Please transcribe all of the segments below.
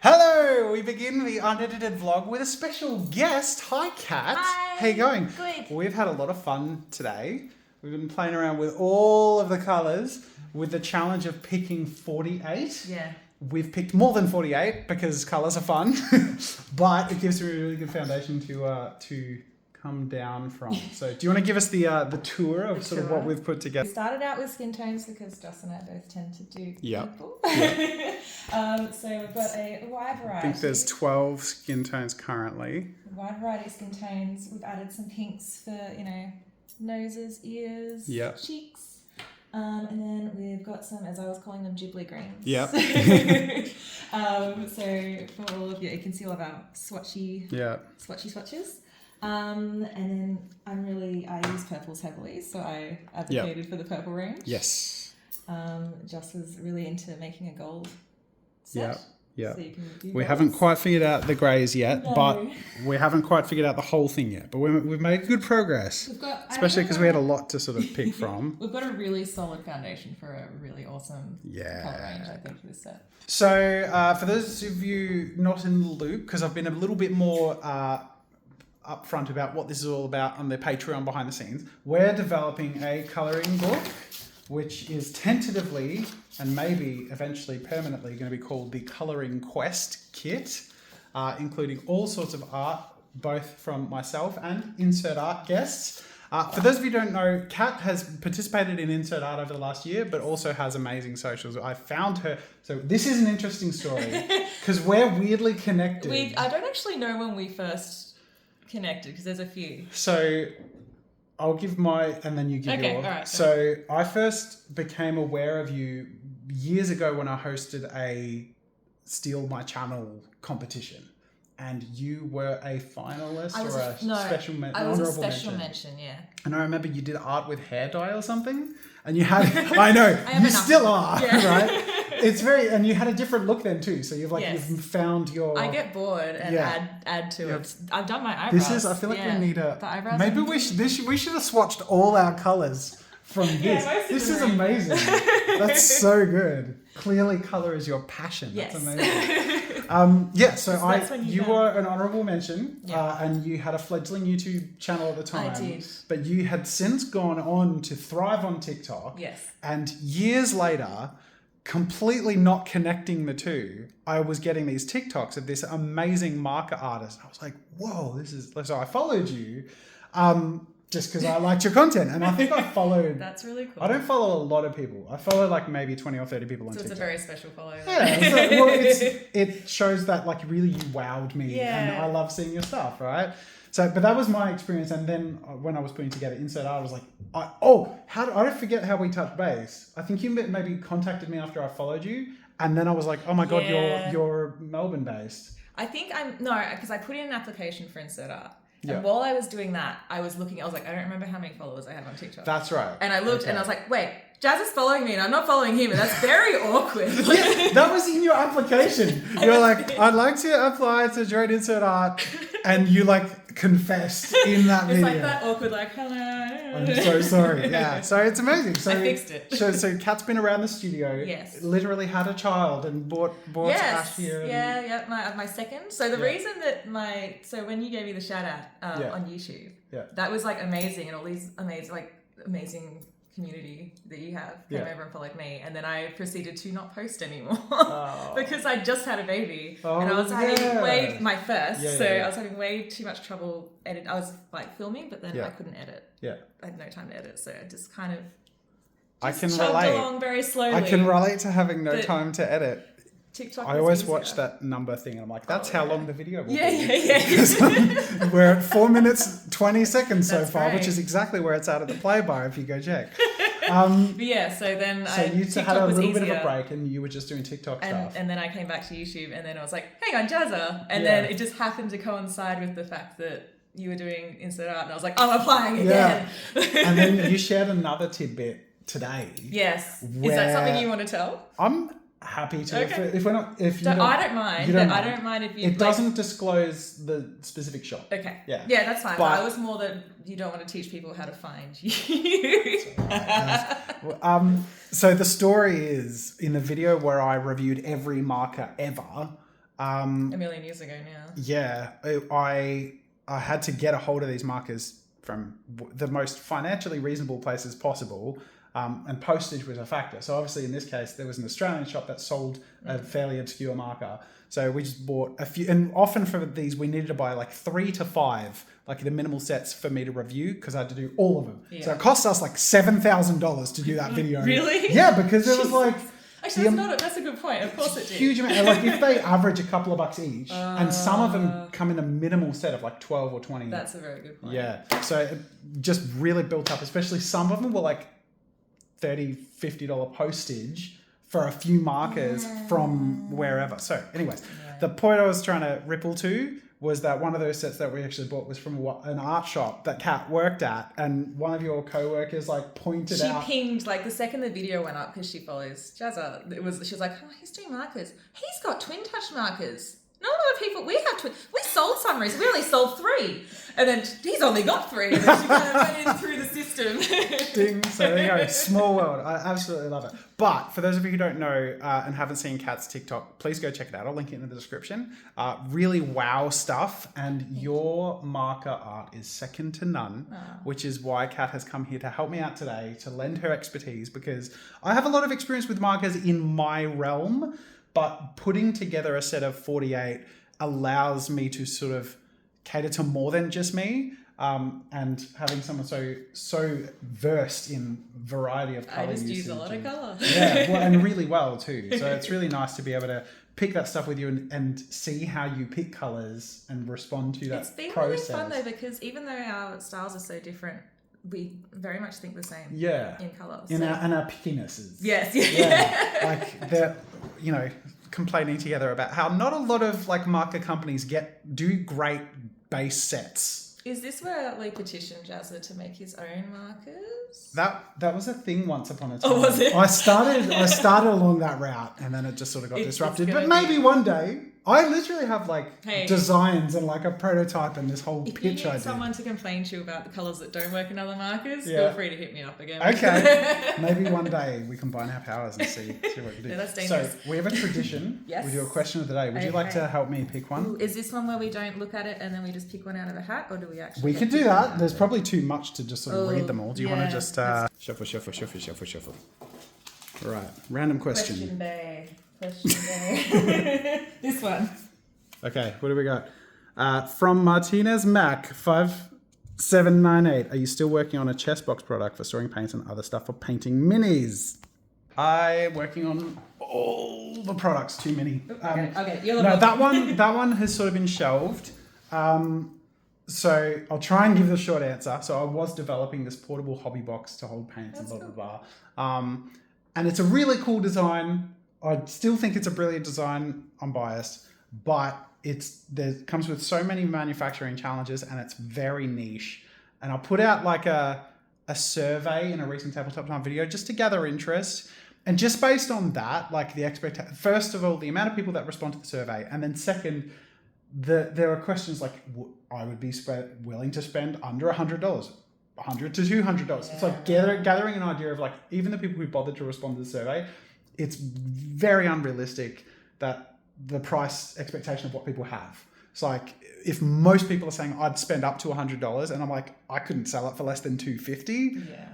Hello! We begin the unedited vlog with a special guest. Hi, Kat. Hi. How you going? Good. We've had a lot of fun today. We've been playing around with all of the colours with the challenge of picking 48. Yeah. We've picked more than 48 because colours are fun, but it gives me a really good foundation to come down from. So do you want to give us the tour of sort of what we've put together? We started out with skin tones because Joss and I both tend to do purple. So we've got a wide variety. I think there's 12 skin tones currently. A wide variety of skin tones. We've added some pinks for, noses, ears, cheeks. And then we've got some, as I was calling them, Ghibli greens. Yep. So for all of you can see all of our swatchy swatches. And then I use purples heavily, so I advocated for the purple range. Yes. Joss was really into making a gold set. Yeah. So you can do We golds. haven't quite figured out the greys yet, No. but we haven't quite figured out the whole thing yet. But we've made good progress, especially because we had a lot to sort of pick from. We've got a really solid foundation for a really awesome colour range, I think, for this set. So for those of you not in the loop, because I've been a little bit more upfront about what this is all about on the Patreon behind the scenes, we're developing a colouring book, which is tentatively and maybe eventually permanently going to be called the Colouring Quest Kit, including all sorts of art, both from myself and Insert Art guests. For those of you who don't know, Kat has participated in Insert Art over the last year, but also has amazing socials. I found her. So this is an interesting story because we're weirdly connected. I don't actually know when we first connected because there's a few. So I'll give and then you give yours. All right. So I first became aware of you years ago when I hosted a Steal My Channel competition. And you were a finalist special mention? I was a special mention, yeah. And I remember you did art with hair dye or something. And you had, I know, you still are, right? It's and you had a different look then too. So you've you've found your... I get bored and add to it. I've done my eyebrows. I feel like we need the eyebrows. Maybe we should have swatched all our colours from this. This is amazing. That's so good. Clearly colour is your passion. Yes. That's amazing. So you were an honourable mention and you had a fledgling YouTube channel at the time. I did. But you had since gone on to thrive on TikTok. Yes. And years later, completely not connecting the two, I was getting these TikToks of this amazing marker artist. I was like, whoa, this is... So I followed you just because I liked your content. And I think I followed... That's really cool. I don't follow a lot of people. I follow like maybe 20 or 30 people on TikTok. So it's a very special follow. Yeah. It shows that like really you wowed me and I love seeing your stuff, right? So, but that was my experience. And then when I was putting together Insert Art, I was like, I don't forget how we touched base. I think you maybe contacted me after I followed you. And then I was like, oh my God, you're Melbourne based. I think because I put in an application for Insert Art. And while I was doing that, I was like, I don't remember how many followers I have on TikTok. That's right. And I looked and I was like, wait, Jazz is following me and I'm not following him. And that's very awkward. That was in your application. You're like, I'd like to apply to join Insert Art. And you confessed in that video. It's like that awkward, hello. I'm so sorry. Yeah. So it's amazing. So I fixed it. So Kat's been around the studio. Yes. Literally had a child and bought Ash here. My second. So the reason that when you gave me the shout out on YouTube, that was amazing, and all these amazing community that you have came over and followed me, and then I proceeded to not post anymore because I just had a baby and I was having my first, I was having way too much trouble edit. I was filming, but then I couldn't edit. I had no time to edit, so I just kind of chugged along very slowly. I can relate to having no time to edit. TikTok. I always watch that number thing and I'm like, that's how long the video will be. Yeah. We're at 4 minutes 20 seconds so far, right. which is exactly where it's at the play bar if you go check. So then you TikTok had a was little bit easier. of a break and you were just doing TikTok stuff. And then I came back to YouTube and then I was like, hang on, Jazza. And then it just happened to coincide with the fact that you were doing Insert Art and I was like, I'm applying again. And then you shared another tidbit today. Yes. Is that something you want to tell? happy to. Okay. If we're not, if you I don't, don't mind. you don't I mind. don't mind if you. It doesn't disclose the specific shop. Okay. Yeah. Yeah, that's fine. But I was more that you don't want to teach people how to find you. So the story is in the video where I reviewed every marker ever. A million years ago now. Yeah, I had to get a hold of these markers from the most financially reasonable places possible, and postage was a factor. So obviously in this case, there was an Australian shop that sold a fairly obscure marker. So we just bought a few, and often for these, we needed to buy like 3 to 5, like the minimal sets for me to review because I had to do all of them. Yeah. So it cost us like $7,000 to do that video. Really? Yeah, because it was like... Actually, that's a good point. Of course it did. Huge amount. Like if they average a couple of bucks each, and some of them come in a minimal set of like 12 or 20. That's a very good point. Yeah. So it just really built up, especially some of them were like $30, $50 postage for a few markers from wherever. So anyways, the point I was trying to ripple to was that one of those sets that we actually bought was from an art shop that Kat worked at, and one of your co-workers like pointed out. She pinged like the second the video went up because she follows Jazza. She was like, "Oh, he's doing markers. He's got twin touch markers. Not a lot of people. We have twin. We sold summaries. We only sold 3, and then he's only got 3. And then she kind of went in through the system. Ding. So there you go. Small world. I absolutely love it. But for those of you who don't know and haven't seen Kat's TikTok, please go check it out. I'll link it in the description. Really wow stuff. And your marker art is second to none, which is why Kat has come here to help me out today, to lend her expertise, because I have a lot of experience with markers in my realm, but putting together a set of 48 allows me to sort of cater to more than just me. And having someone so versed in variety of color I just usage use a lot of color. Yeah, well, and really well too. So it's really nice to be able to pick that stuff with you and see how you pick colors and respond to that process. It's been really fun though, because even though our styles are so different, we very much think the same. Yeah. In colour. And our pickinesses. Yes. Yeah. Like they're, complaining together about how not a lot of like marker companies do great base sets. Is this where we petitioned Jazza to make his own markers? That was a thing once upon a time. Oh, was it? I started along that route, and then it just sort of got disrupted. But maybe one day, I literally have designs and like a prototype and this whole pitch idea. If you need someone to complain to you about the colours that don't work in other markers, feel free to hit me up again. Okay. Maybe one day we combine our powers and see what we can do. Yeah, that's dangerous. So we have a tradition. Yes. We do a question of the day. Would you like to help me pick one? Ooh, is this one where we don't look at it and then we just pick one out of a hat, or do we actually? We could do that. There's probably too much to just sort of read them all. Do you want to just shuffle? All right. Random question. Question day. This one. Okay, what do we got? From Martinez Mac 5798. Are you still working on a chest box product for storing paints and other stuff for painting minis? I'm working on all the products, too many. Okay. No, that one has sort of been shelved. So I'll try and give the short answer. So I was developing this portable hobby box to hold paints and blah. And it's a really cool design. I still think it's a brilliant design. I'm biased, but it comes with so many manufacturing challenges, and it's very niche. And I'll put out like a survey in a recent Tabletop Time video just to gather interest. And just based on that, like first of all, the amount of people that respond to the survey, and then second, there are questions like, I would be willing to spend under $100, $100 to $200. Yeah. It's like gathering an idea of like, even the people who bothered to respond to the survey, it's very unrealistic that the price expectation of what people have. It's like, if most people are saying I'd spend up to $100, and I'm like, I couldn't sell it for less than $250. Yeah.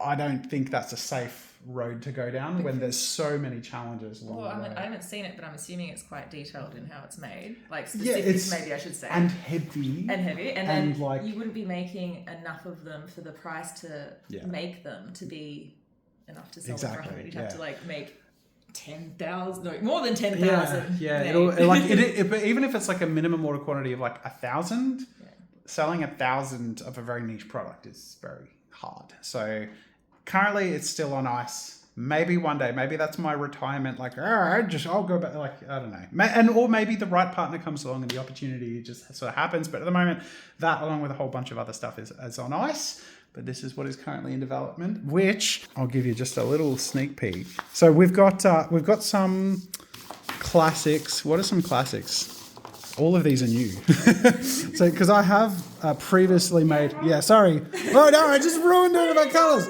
I don't think that's a safe road to go down when there's so many challenges along the way. I haven't seen it, but I'm assuming it's quite detailed in how it's made. Like specifics, maybe I should say. And heavy. And then like, you wouldn't be making enough of them for the price to make them to be enough to sell them for 100. You'd have to like make 10,000, no, more than 10,000. Yeah. But even if it's like a minimum order quantity of like 1,000, selling 1,000 of a very niche product is very hard. So currently it's still on ice. Maybe one day, maybe that's my retirement. Like, I'll go back. Like, I don't know. Or maybe the right partner comes along and the opportunity just sort of happens. But at the moment, that along with a whole bunch of other stuff is on ice. but this is what is currently in development, which I'll give you just a little sneak peek. So we've got some classics. What are some classics? All of these are new. So, because I have previously made... Yeah, sorry. Oh, no, I just ruined all of my colours.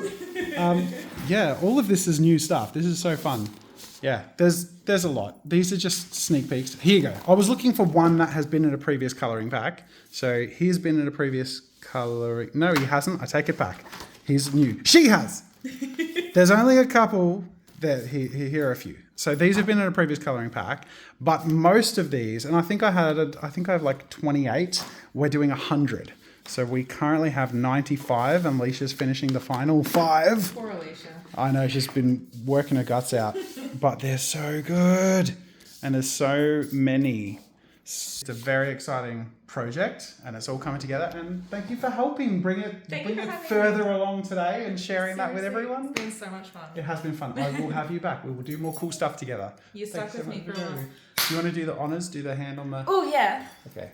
Yeah, all of this is new stuff. This is so fun. Yeah, there's a lot. These are just sneak peeks. Here you go. I was looking for one that has been in a previous colouring pack. So he's been in a previous colouring... No, he hasn't. I take it back. He's new. She has! There's only a couple... Here are a few. So these have been in a previous colouring pack, but most of these, and I think I have like 28, we're doing 100. So we currently have 95, and Alicia's finishing the final 5. Poor Alicia. I know, she's been working her guts out, but they're so good. And there's so many. It's a very exciting project, and it's all coming together. And thank you for helping bring it further along today and sharing that with everyone. It's been so much fun. It has been fun. I will have you back. We will do more cool stuff together. You're stuck with me for a while. Do you want to do the honours? Do the hand on the... Oh, yeah. Okay.